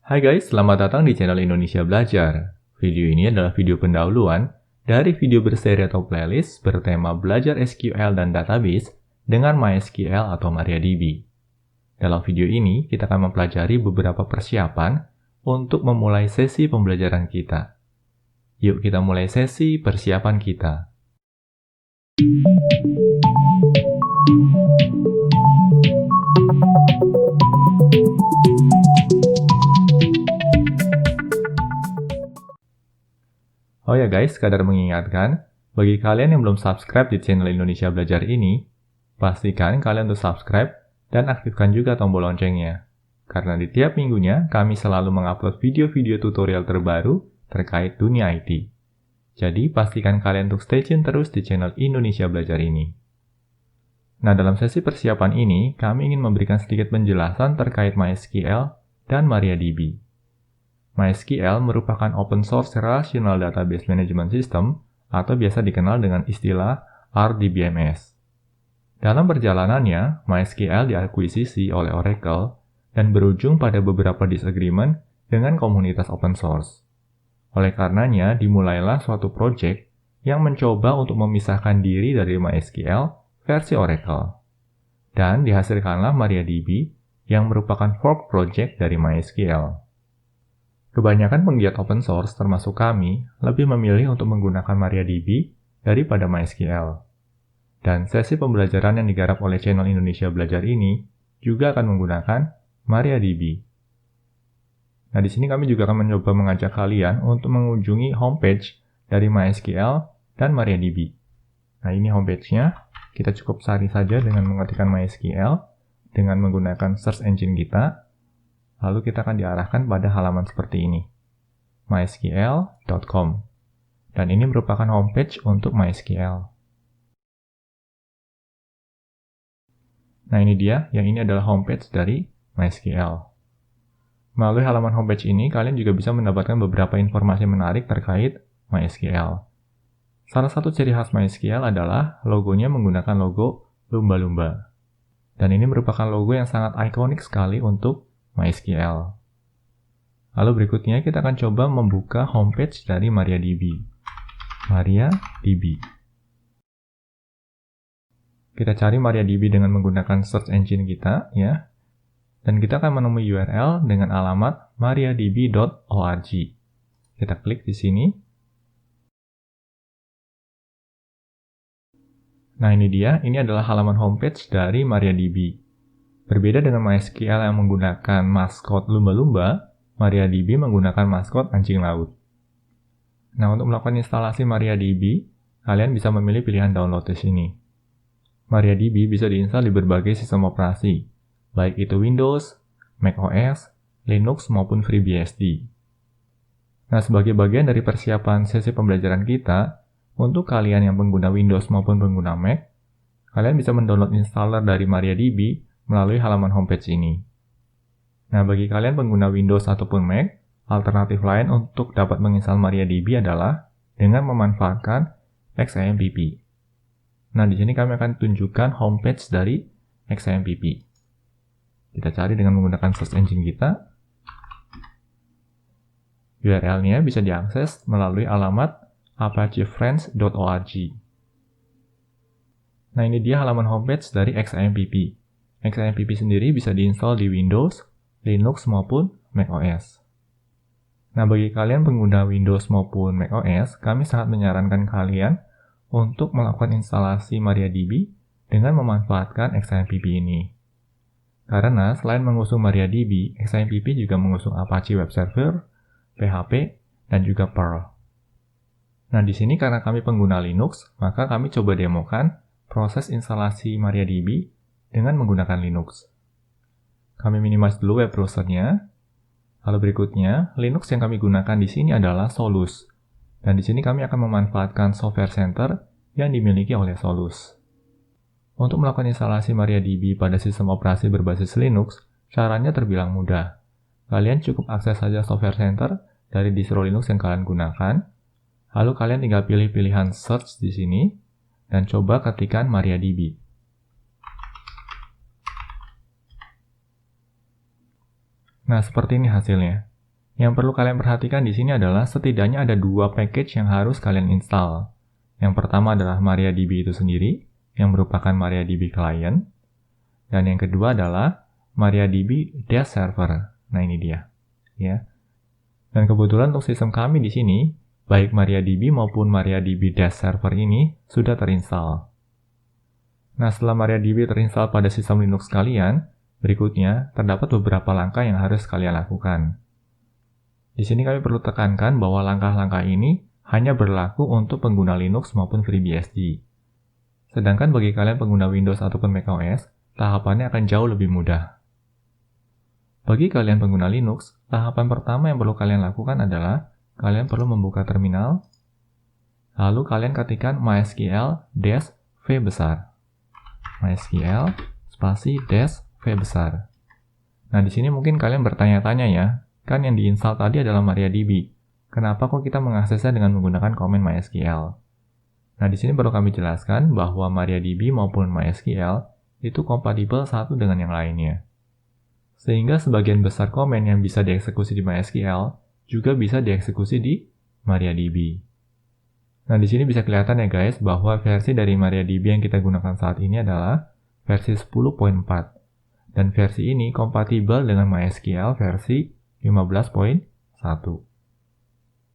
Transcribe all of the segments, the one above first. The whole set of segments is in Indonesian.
Hai guys, selamat datang di channel Indonesia Belajar. Video ini adalah video pendahuluan dari video berseri atau playlist bertema belajar SQL dan database dengan MySQL atau MariaDB. Dalam video ini, kita akan mempelajari beberapa persiapan untuk memulai sesi pembelajaran kita. Yuk kita mulai sesi persiapan kita. Oh ya guys, sekadar mengingatkan, bagi kalian yang belum subscribe di channel Indonesia Belajar ini, pastikan kalian untuk subscribe dan aktifkan juga tombol loncengnya. Karena di tiap minggunya, kami selalu mengupload video-video tutorial terbaru terkait dunia IT. Jadi, pastikan kalian untuk stay tune terus di channel Indonesia Belajar ini. Nah, dalam sesi persiapan ini, kami ingin memberikan sedikit penjelasan terkait MySQL dan MariaDB. MySQL merupakan open source relational database management system atau biasa dikenal dengan istilah RDBMS. Dalam perjalanannya, MySQL diakuisisi oleh Oracle dan berujung pada beberapa disagreement dengan komunitas open source. Oleh karenanya, dimulailah suatu project yang mencoba untuk memisahkan diri dari MySQL versi Oracle. Dan dihasilkanlah MariaDB yang merupakan fork project dari MySQL. Kebanyakan penggiat open source, termasuk kami, lebih memilih untuk menggunakan MariaDB daripada MySQL. Dan sesi pembelajaran yang digarap oleh channel Indonesia Belajar ini juga akan menggunakan MariaDB. Nah, di sini kami juga akan mencoba mengajak kalian untuk mengunjungi homepage dari MySQL dan MariaDB. Nah, ini homepage-nya. Kita cukup cari saja dengan mengetikkan MySQL dengan menggunakan search engine kita. Lalu kita akan diarahkan pada halaman seperti ini, mysql.com. Dan ini merupakan homepage untuk MySQL. Nah, ini dia, yang ini adalah homepage dari MySQL. Melalui halaman homepage ini, kalian juga bisa mendapatkan beberapa informasi menarik terkait MySQL. Salah satu ciri khas MySQL adalah logonya menggunakan logo lumba-lumba. Dan ini merupakan logo yang sangat ikonik sekali untuk MySQL. Lalu berikutnya kita akan coba membuka homepage dari MariaDB. MariaDB. Kita cari MariaDB dengan menggunakan search engine kita, ya. Dan kita akan menemui URL dengan alamat mariadb.org. Kita klik di sini. Nah, ini dia. Ini adalah halaman homepage dari MariaDB. Berbeda dengan MySQL yang menggunakan maskot lumba-lumba, MariaDB menggunakan maskot anjing laut. Nah, untuk melakukan instalasi MariaDB, kalian bisa memilih pilihan download di sini. MariaDB bisa diinstal di berbagai sistem operasi, baik itu Windows, macOS, Linux, maupun FreeBSD. Nah, sebagai bagian dari persiapan sesi pembelajaran kita, untuk kalian yang pengguna Windows maupun pengguna Mac, kalian bisa mendownload installer dari MariaDB melalui halaman homepage ini. Nah, bagi kalian pengguna Windows ataupun Mac, alternatif lain untuk dapat menginstal MariaDB adalah dengan memanfaatkan XAMPP. Nah, di sini kami akan tunjukkan homepage dari XAMPP. Kita cari dengan menggunakan search engine kita. URL-nya bisa diakses melalui alamat apachefriends.org. Nah, ini dia halaman homepage dari XAMPP. XAMPP sendiri bisa diinstal di Windows, Linux, maupun macOS. Nah, bagi kalian pengguna Windows maupun macOS, kami sangat menyarankan kalian untuk melakukan instalasi MariaDB dengan memanfaatkan XAMPP ini. Karena selain mengusung MariaDB, XAMPP juga mengusung Apache Web Server, PHP, dan juga Perl. Nah, di sini karena kami pengguna Linux, maka kami coba demokan proses instalasi MariaDB dengan menggunakan Linux. Kami minimize dulu web browser-nya. Lalu berikutnya, Linux yang kami gunakan di sini adalah Solus. Dan di sini kami akan memanfaatkan software center yang dimiliki oleh Solus. Untuk melakukan instalasi MariaDB pada sistem operasi berbasis Linux, caranya terbilang mudah. Kalian cukup akses saja software center dari distro Linux yang kalian gunakan. Lalu kalian tinggal pilih pilihan search di sini dan coba ketikkan MariaDB. Nah, seperti ini hasilnya. Yang perlu kalian perhatikan di sini adalah setidaknya ada dua package yang harus kalian install. Yang pertama adalah MariaDB itu sendiri, yang merupakan MariaDB client. Dan yang kedua adalah MariaDB Dash Server. Nah, ini dia. Ya. Dan kebetulan untuk sistem kami di sini, baik MariaDB maupun MariaDB Dash Server ini sudah terinstall. Nah, setelah MariaDB terinstall pada sistem Linux kalian, berikutnya terdapat beberapa langkah yang harus kalian lakukan. Di sini kami perlu tekankan bahwa langkah-langkah ini hanya berlaku untuk pengguna Linux maupun FreeBSD. Sedangkan bagi kalian pengguna Windows ataupun macOS, tahapannya akan jauh lebih mudah. Bagi kalian pengguna Linux, tahapan pertama yang perlu kalian lakukan adalah kalian perlu membuka terminal, lalu kalian ketikkan mysql-v besar. mysql spasi -v besar. Nah, di sini mungkin kalian bertanya-tanya ya, kan yang diinstal tadi adalah MariaDB. Kenapa kok kita mengaksesnya dengan menggunakan komen MySQL? Nah, di sini perlu kami jelaskan bahwa MariaDB maupun MySQL itu kompatibel satu dengan yang lainnya. Sehingga sebagian besar komen yang bisa dieksekusi di MySQL juga bisa dieksekusi di MariaDB. Nah, di sini bisa kelihatan ya guys bahwa versi dari MariaDB yang kita gunakan saat ini adalah versi 10.4. Dan versi ini kompatibel dengan MySQL versi 15.1.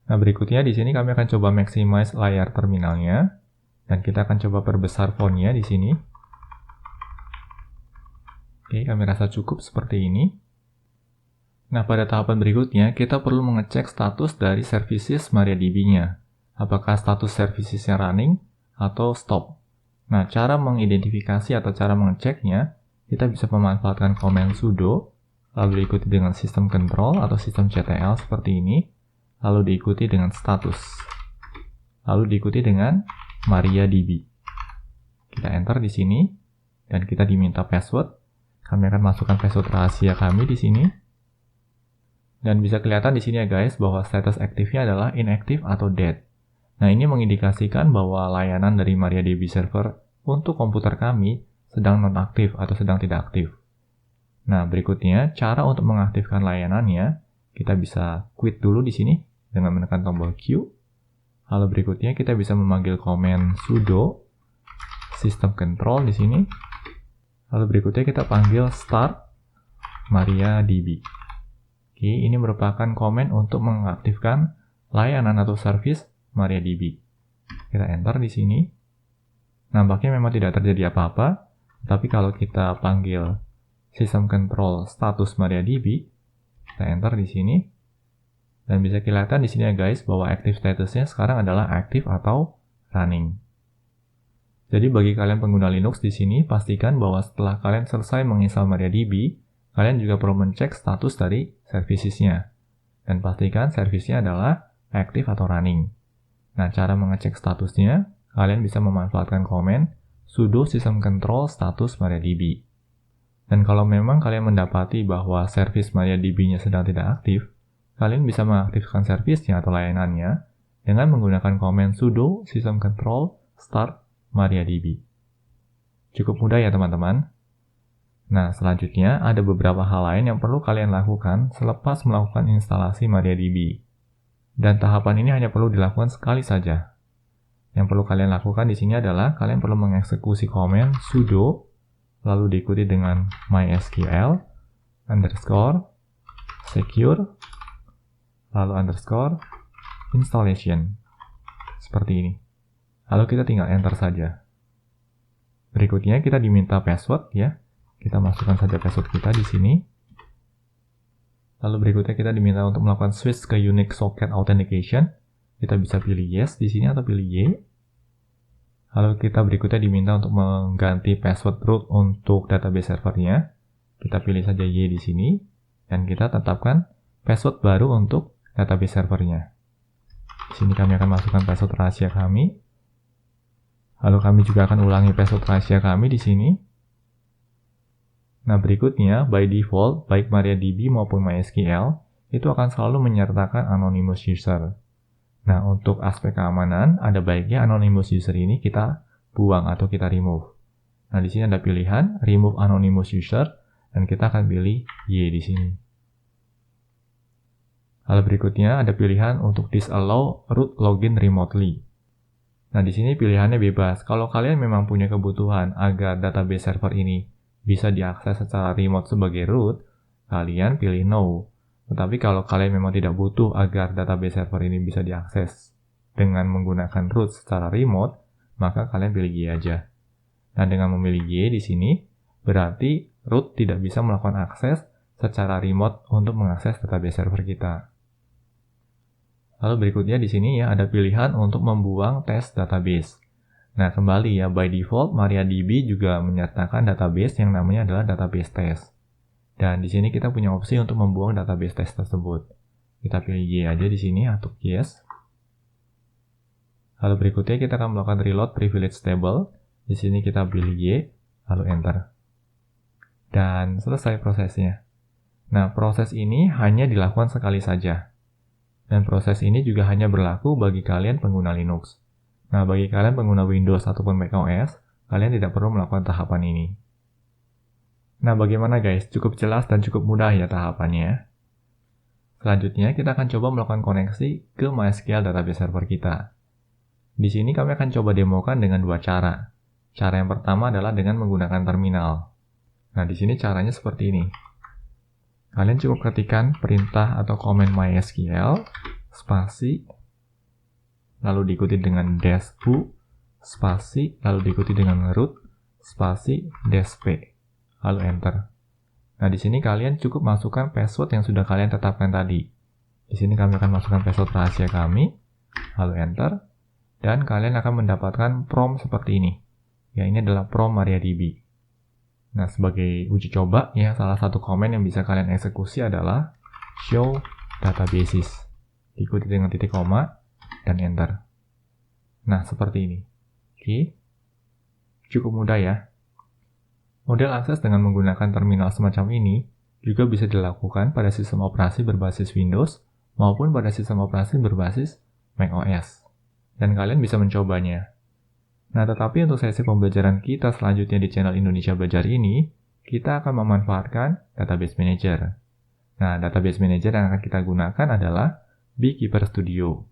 Nah, berikutnya di sini kami akan coba maximize layar terminalnya dan kita akan coba perbesar fontnya di sini. Oke, kami rasa cukup seperti ini. Nah, pada tahapan berikutnya kita perlu mengecek status dari services MariaDB-nya. Apakah status servicesnya running atau stop. Nah, cara mengidentifikasi atau cara mengeceknya, kita bisa memanfaatkan komen sudo, lalu diikuti dengan sistem control atau sistem CTL seperti ini, lalu diikuti dengan status, lalu diikuti dengan MariaDB. Kita enter di sini, dan kita diminta password. Kami akan masukkan password rahasia kami di sini. Dan bisa kelihatan di sini ya guys, bahwa status aktifnya adalah inactive atau dead. Nah, ini mengindikasikan bahwa layanan dari MariaDB server untuk komputer kami sedang nonaktif atau sedang tidak aktif. Nah, berikutnya, cara untuk mengaktifkan layanannya, kita bisa quit dulu di sini dengan menekan tombol Q. Lalu berikutnya, kita bisa memanggil komen sudo system control di sini. Lalu berikutnya, kita panggil start MariaDB. Oke, ini merupakan komen untuk mengaktifkan layanan atau service MariaDB. Kita enter di sini. Nampaknya memang tidak terjadi apa-apa, tapi kalau kita panggil sistem control status MariaDB, kita enter di sini, dan bisa kelihatan di sini ya guys bahwa active statusnya sekarang adalah aktif atau running. Jadi bagi kalian pengguna Linux di sini, pastikan bahwa setelah kalian selesai menginstal MariaDB, kalian juga perlu mencek status dari servicesnya, dan pastikan servisnya adalah aktif atau running. Nah, cara mengecek statusnya, kalian bisa memanfaatkan komen sudo system control status MariaDB. Dan kalau memang kalian mendapati bahwa service MariaDB-nya sedang tidak aktif, kalian bisa mengaktifkan servisnya atau layanannya dengan menggunakan komen sudo system control start MariaDB. Cukup mudah ya teman-teman. Nah, selanjutnya ada beberapa hal lain yang perlu kalian lakukan selepas melakukan instalasi MariaDB. Dan tahapan ini hanya perlu dilakukan sekali saja. Yang perlu kalian lakukan di sini adalah kalian perlu mengeksekusi komen sudo, lalu diikuti dengan mysql underscore secure, lalu underscore installation. Seperti ini. Lalu kita tinggal enter saja. Berikutnya kita diminta password ya. Kita masukkan saja password kita di sini. Lalu berikutnya kita diminta untuk melakukan switch ke Unix Socket Authentication. Kita bisa pilih yes di sini atau pilih Y. Lalu kita berikutnya diminta untuk mengganti password root untuk database servernya. Kita pilih saja Y di sini. Dan kita tetapkan password baru untuk database servernya. Di sini kami akan masukkan password rahasia kami. Lalu kami juga akan ulangi password rahasia kami di sini. Nah, berikutnya, by default, baik MariaDB maupun MySQL, itu akan selalu menyertakan anonymous user. Nah, untuk aspek keamanan, ada baiknya anonymous user ini kita buang atau kita remove. Nah, di sini ada pilihan, remove anonymous user, dan kita akan pilih Y di sini. Lalu berikutnya ada pilihan untuk disallow root login remotely. Nah, di sini pilihannya bebas. Kalau kalian memang punya kebutuhan agar database server ini bisa diakses secara remote sebagai root, kalian pilih no. Tetapi kalau kalian memang tidak butuh agar database server ini bisa diakses dengan menggunakan root secara remote, maka kalian pilih Y aja. Nah, dengan memilih Y di sini, berarti root tidak bisa melakukan akses secara remote untuk mengakses database server kita. Lalu berikutnya di sini ya ada pilihan untuk membuang tes database. Nah, kembali ya, by default MariaDB juga menyertakan database yang namanya adalah database test. Dan di sini kita punya opsi untuk membuang database test tersebut. Kita pilih Y aja di sini untuk yes. Lalu berikutnya kita akan melakukan reload privilege table. Di sini kita pilih Y, lalu enter. Dan selesai prosesnya. Nah, proses ini hanya dilakukan sekali saja. Dan proses ini juga hanya berlaku bagi kalian pengguna Linux. Nah, bagi kalian pengguna Windows ataupun macOS, kalian tidak perlu melakukan tahapan ini. Nah, bagaimana guys? Cukup jelas dan cukup mudah ya tahapannya. Selanjutnya, kita akan coba melakukan koneksi ke MySQL database server kita. Di sini kami akan coba demokan dengan dua cara. Cara yang pertama adalah dengan menggunakan terminal. Nah, di sini caranya seperti ini. Kalian cukup ketikkan perintah atau komen MySQL, spasi, lalu diikuti dengan -u, spasi, lalu diikuti dengan root, spasi, -p, lalu enter. Nah, di sini kalian cukup masukkan password yang sudah kalian tetapkan tadi. Di sini kami akan masukkan password rahasia kami, lalu enter, dan kalian akan mendapatkan prompt seperti ini. Ya, ini adalah prompt MariaDB. Nah, sebagai uji coba, ya salah satu komen yang bisa kalian eksekusi adalah show databases. Diikuti dengan titik koma dan enter. Nah, seperti ini. Oke. Cukup mudah ya. Model akses dengan menggunakan terminal semacam ini juga bisa dilakukan pada sistem operasi berbasis Windows maupun pada sistem operasi berbasis macOS. Dan kalian bisa mencobanya. Nah, tetapi untuk sesi pembelajaran kita selanjutnya di channel Indonesia Belajar ini, kita akan memanfaatkan Database Manager. Nah, Database Manager yang akan kita gunakan adalah Beekeeper Studio.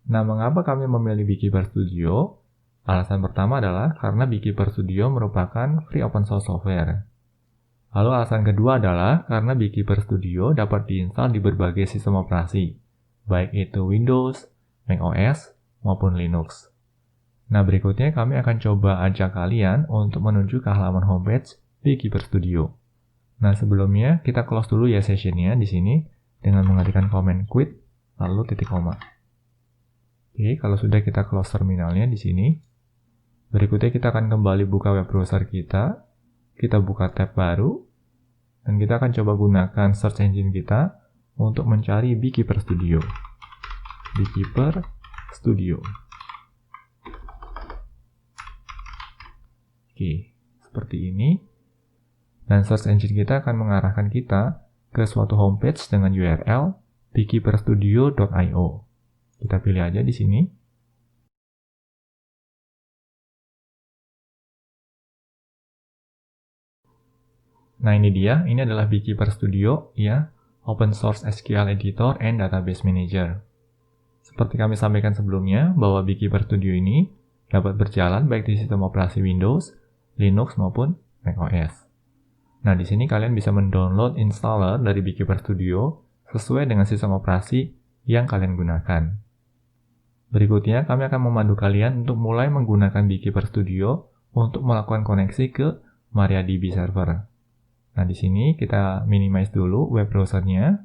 Nah, mengapa kami memilih Beekeeper Studio? Alasan pertama adalah karena Beekeeper Studio merupakan free open source software. Lalu alasan kedua adalah karena Beekeeper Studio dapat diinstal di berbagai sistem operasi, baik itu Windows, macOS, maupun Linux. Nah, berikutnya kami akan coba ajak kalian untuk menuju ke halaman homepage Beekeeper Studio. Nah, sebelumnya kita close dulu ya sessionnya di sini dengan mengetikkan komen quit lalu titik koma. Oke, kalau sudah kita close terminalnya di sini. Berikutnya kita akan kembali buka web browser kita. Kita buka tab baru dan kita akan coba gunakan search engine kita untuk mencari Beekeeper Studio. Beekeeper Studio. Oke, seperti ini. Dan search engine kita akan mengarahkan kita ke suatu homepage dengan URL beekeeperstudio.io. Kita pilih aja di sini. Nah, ini dia. Ini adalah Beekeeper Studio, ya, Open Source SQL Editor and Database Manager. Seperti kami sampaikan sebelumnya, bahwa Beekeeper Studio ini dapat berjalan baik di sistem operasi Windows, Linux maupun macOS. Nah, di sini kalian bisa mendownload installer dari Beekeeper Studio sesuai dengan sistem operasi yang kalian gunakan. Berikutnya, kami akan memandu kalian untuk mulai menggunakan Beekeeper Studio untuk melakukan koneksi ke MariaDB server. Nah, di sini kita minimize dulu web browsernya.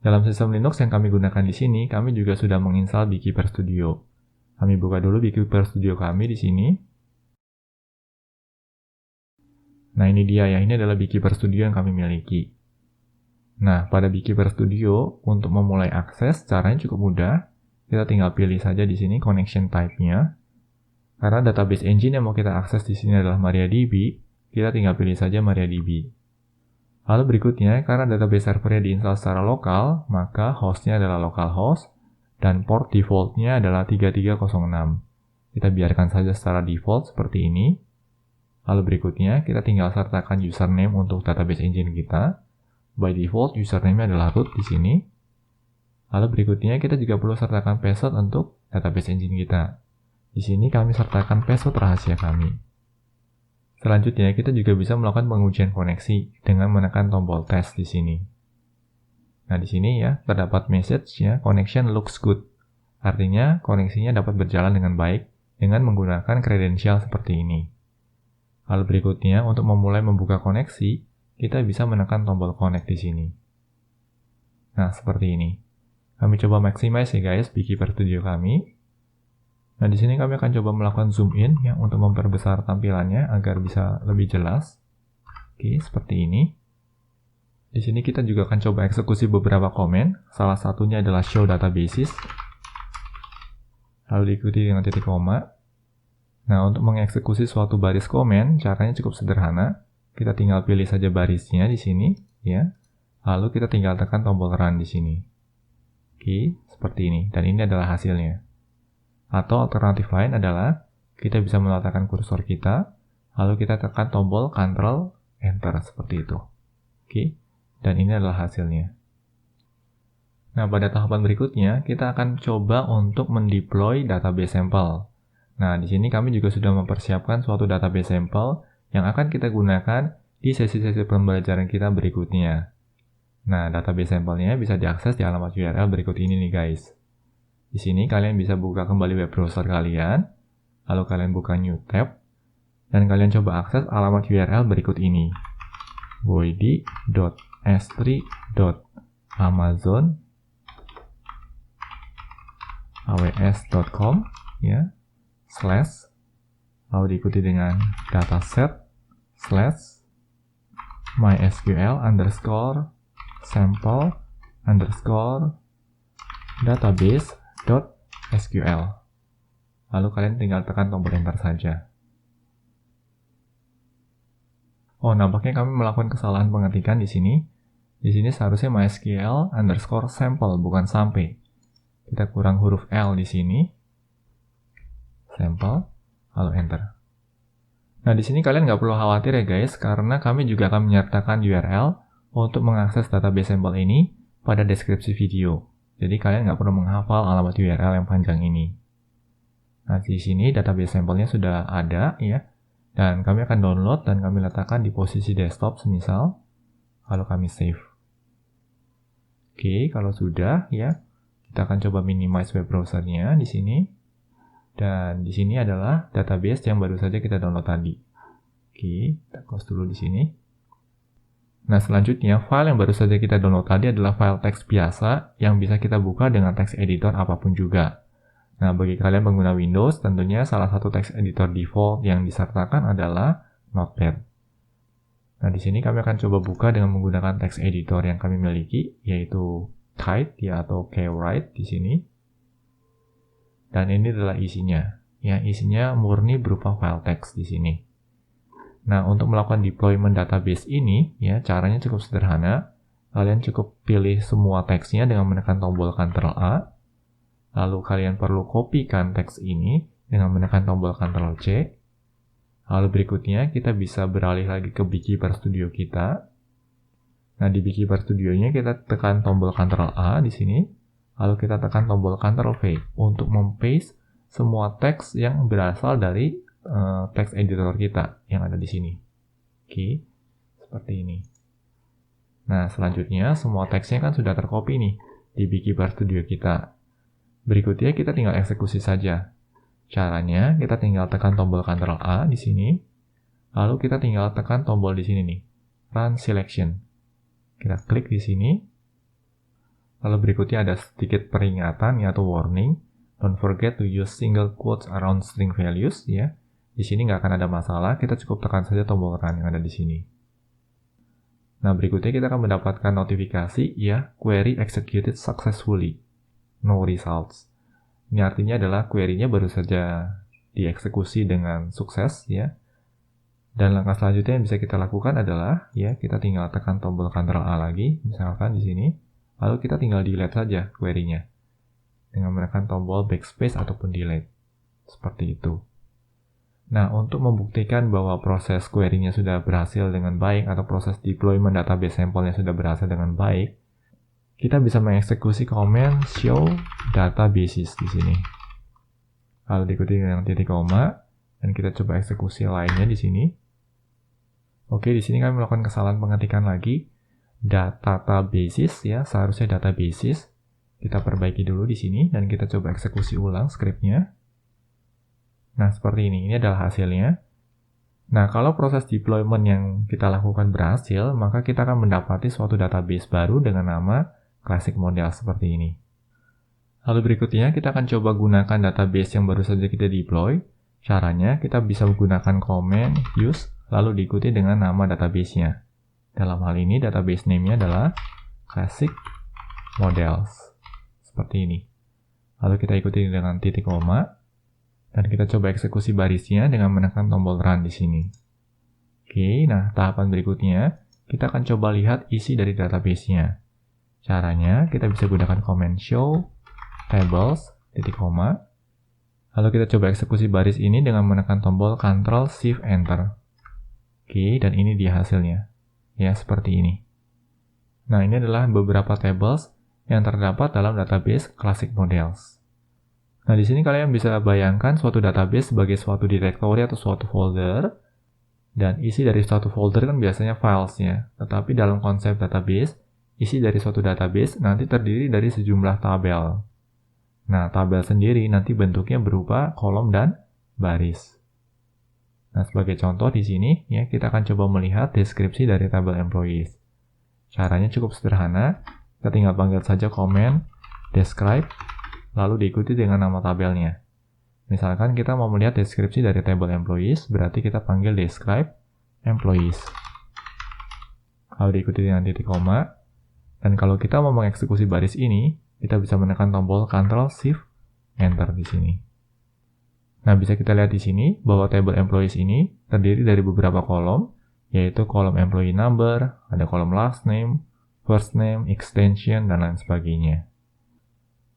Dalam sistem Linux yang kami gunakan di sini, kami juga sudah menginstal Beekeeper Studio. Kami buka dulu Beekeeper Studio kami di sini. Nah, ini dia ya, ini adalah Beekeeper Studio yang kami miliki. Nah, pada Beekeeper Studio, untuk memulai akses, caranya cukup mudah. Kita tinggal pilih saja di sini connection type-nya. Karena database engine yang mau kita akses di sini adalah MariaDB, kita tinggal pilih saja MariaDB. Lalu berikutnya, karena database servernya diinstal secara lokal, maka hostnya adalah localhost, dan port defaultnya adalah 3306. Kita biarkan saja secara default seperti ini. Lalu berikutnya, kita tinggal sertakan username untuk database engine kita. By default, username adalah root di sini. Lalu berikutnya kita juga perlu sertakan password untuk database engine kita. Di sini kami sertakan password rahasia kami. Selanjutnya kita juga bisa melakukan pengujian koneksi dengan menekan tombol tes di sini. Nah, di sini ya terdapat message ya, connection looks good. Artinya koneksinya dapat berjalan dengan baik dengan menggunakan kredensial seperti ini. Hal berikutnya, untuk memulai membuka koneksi, kita bisa menekan tombol connect di sini. Nah, seperti ini. Kami coba maximize ya guys, Beekeeper Studio kami. Nah, di sini kami akan coba melakukan zoom in ya untuk memperbesar tampilannya agar bisa lebih jelas. Oke, seperti ini. Di sini kita juga akan coba eksekusi beberapa komen. Salah satunya adalah show databases. Lalu diikuti dengan titik koma. Nah, untuk mengeksekusi suatu baris komen, caranya cukup sederhana. Kita tinggal pilih saja barisnya di sini, ya. Lalu kita tinggal tekan tombol run di sini. Oke, seperti ini. Dan ini adalah hasilnya. Atau alternatif lain adalah kita bisa meletakkan kursor kita, lalu kita tekan tombol Ctrl Enter seperti itu. Oke, dan ini adalah hasilnya. Nah, pada tahapan berikutnya kita akan coba untuk mendeploy database sampel. Nah, di sini kami juga sudah mempersiapkan suatu database sampel yang akan kita gunakan di sesi-sesi pembelajaran kita berikutnya. Nah, database sampelnya bisa diakses di alamat URL berikut ini nih guys. Di sini kalian bisa buka kembali web browser kalian, lalu kalian buka new tab, dan kalian coba akses alamat URL berikut ini. void.s3.amazon.aws.com ya, slash, lalu diikuti dengan dataset slash mysql underscore sample underscore database.sql. Lalu kalian tinggal tekan tombol enter saja. Oh, nampaknya kami melakukan kesalahan pengetikan di sini. Di sini seharusnya mysql underscore sample, bukan sampai. Kita kurang huruf L di sini. Sample, lalu enter. Nah, di sini kalian nggak perlu khawatir ya guys, karena kami juga akan menyertakan URL untuk mengakses database sampel ini pada deskripsi video. Jadi kalian nggak perlu menghafal alamat URL yang panjang ini. Nah, di sini database sampelnya sudah ada ya. Dan kami akan download dan kami letakkan di posisi desktop semisal. Lalu kami save. Oke, kalau sudah ya, kita akan coba minimize web browsernya di sini. Dan di sini adalah database yang baru saja kita download tadi. Oke, kita close dulu di sini. Nah, selanjutnya file yang baru saja kita download tadi adalah file teks biasa yang bisa kita buka dengan teks editor apapun juga. Nah, bagi kalian pengguna Windows, tentunya salah satu teks editor default yang disertakan adalah Notepad. Nah, di sini kami akan coba buka dengan menggunakan teks editor yang kami miliki, yaitu Kite ya atau Kwrite di sini. Dan ini adalah isinya. Ya, isinya murni berupa file teks di sini. Nah, untuk melakukan deployment database ini, ya, caranya cukup sederhana. Kalian cukup pilih semua teksnya dengan menekan tombol Ctrl A. Lalu kalian perlu kopikan teks ini dengan menekan tombol Ctrl C. Lalu berikutnya kita bisa beralih lagi ke Beekeeper Studio kita. Nah, di Beekeeper Studio-nya kita tekan tombol Ctrl A di sini. Lalu kita tekan tombol Ctrl V untuk mempaste semua teks yang berasal dari teks editor kita yang ada di sini. Oke, seperti ini. Nah, selanjutnya semua teksnya kan sudah tercopy nih di Beekeeper Studio kita. Berikutnya kita tinggal eksekusi saja. Caranya kita tinggal tekan tombol Ctrl A di sini. Lalu kita tinggal tekan tombol di sini nih, Run Selection. Kita klik di sini. Lalu berikutnya ada sedikit peringatan atau warning. Don't forget to use single quotes around string values ya. Di sini nggak akan ada masalah, kita cukup tekan saja tombol run yang ada di sini. Nah, berikutnya kita akan mendapatkan notifikasi ya, query executed successfully, no results. Ini artinya adalah query-nya baru saja dieksekusi dengan sukses ya. Dan langkah selanjutnya yang bisa kita lakukan adalah ya, kita tinggal tekan tombol Ctrl A lagi, misalkan di sini, lalu kita tinggal delete saja query-nya dengan menekan tombol backspace ataupun delete. Seperti itu. Nah, untuk membuktikan bahwa proses query-nya sudah berhasil dengan baik atau proses deployment database sampelnya sudah berhasil dengan baik, kita bisa mengeksekusi command show databases di sini. Lalu diikuti dengan titik koma, dan kita coba eksekusi lainnya di sini. Oke, di sini kami melakukan kesalahan pengetikan lagi. Databases ya, seharusnya databases. Kita perbaiki dulu di sini, dan kita coba eksekusi ulang scriptnya. Nah, seperti ini. Ini adalah hasilnya. Nah, kalau proses deployment yang kita lakukan berhasil, maka kita akan mendapati suatu database baru dengan nama Classic Model seperti ini. Lalu berikutnya, kita akan coba gunakan database yang baru saja kita deploy. Caranya, kita bisa menggunakan command use, lalu diikuti dengan nama database-nya. Dalam hal ini, database name-nya adalah Classic Models. Seperti ini. Lalu kita ikuti dengan titik koma. Dan kita coba eksekusi barisnya dengan menekan tombol run di sini. Oke, nah tahapan berikutnya, kita akan coba lihat isi dari database-nya. Caranya, kita bisa gunakan command show tables, titik koma. Lalu kita coba eksekusi baris ini dengan menekan tombol Ctrl Shift Enter. Oke, dan ini dia hasilnya. Ya, seperti ini. Nah, ini adalah beberapa tables yang terdapat dalam database Classic Models. Nah, di sini kalian bisa bayangkan suatu database sebagai suatu directory atau suatu folder, dan isi dari suatu folder kan biasanya filesnya. Tetapi dalam konsep database, isi dari suatu database nanti terdiri dari sejumlah tabel. Nah, tabel sendiri nanti bentuknya berupa kolom dan baris. Nah, sebagai contoh di sini, ya kita akan coba melihat deskripsi dari tabel employees. Caranya cukup sederhana, kita tinggal panggil saja command describe, lalu diikuti dengan nama tabelnya. Misalkan kita mau melihat deskripsi dari table employees, berarti kita panggil describe employees. Lalu diikuti dengan titik koma. Dan kalau kita mau mengeksekusi baris ini, kita bisa menekan tombol Ctrl Shift Enter di sini. Nah, bisa kita lihat di sini bahwa table employees ini terdiri dari beberapa kolom, yaitu kolom employee number, ada kolom last name, first name, extension, dan lain sebagainya.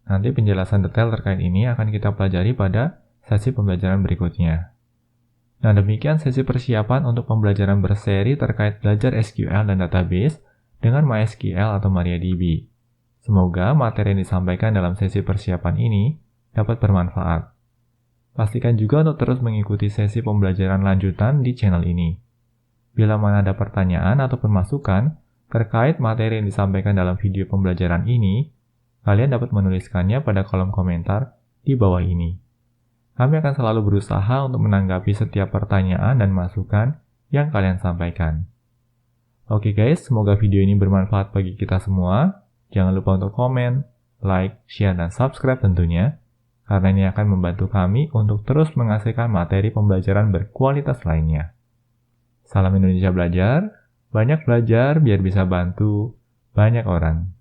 Nanti penjelasan detail terkait ini akan kita pelajari pada sesi pembelajaran berikutnya. Nah, demikian sesi persiapan untuk pembelajaran berseri terkait belajar SQL dan database dengan MySQL atau MariaDB. Semoga materi yang disampaikan dalam sesi persiapan ini dapat bermanfaat. Pastikan juga untuk terus mengikuti sesi pembelajaran lanjutan di channel ini. Bila mana ada pertanyaan atau masukan terkait materi yang disampaikan dalam video pembelajaran ini, kalian dapat menuliskannya pada kolom komentar di bawah ini. Kami akan selalu berusaha untuk menanggapi setiap pertanyaan dan masukan yang kalian sampaikan. Oke guys, semoga video ini bermanfaat bagi kita semua. Jangan lupa untuk komen, like, share, dan subscribe tentunya, karena ini akan membantu kami untuk terus menghasilkan materi pembelajaran berkualitas lainnya. Salam Indonesia Belajar, banyak belajar biar bisa bantu banyak orang.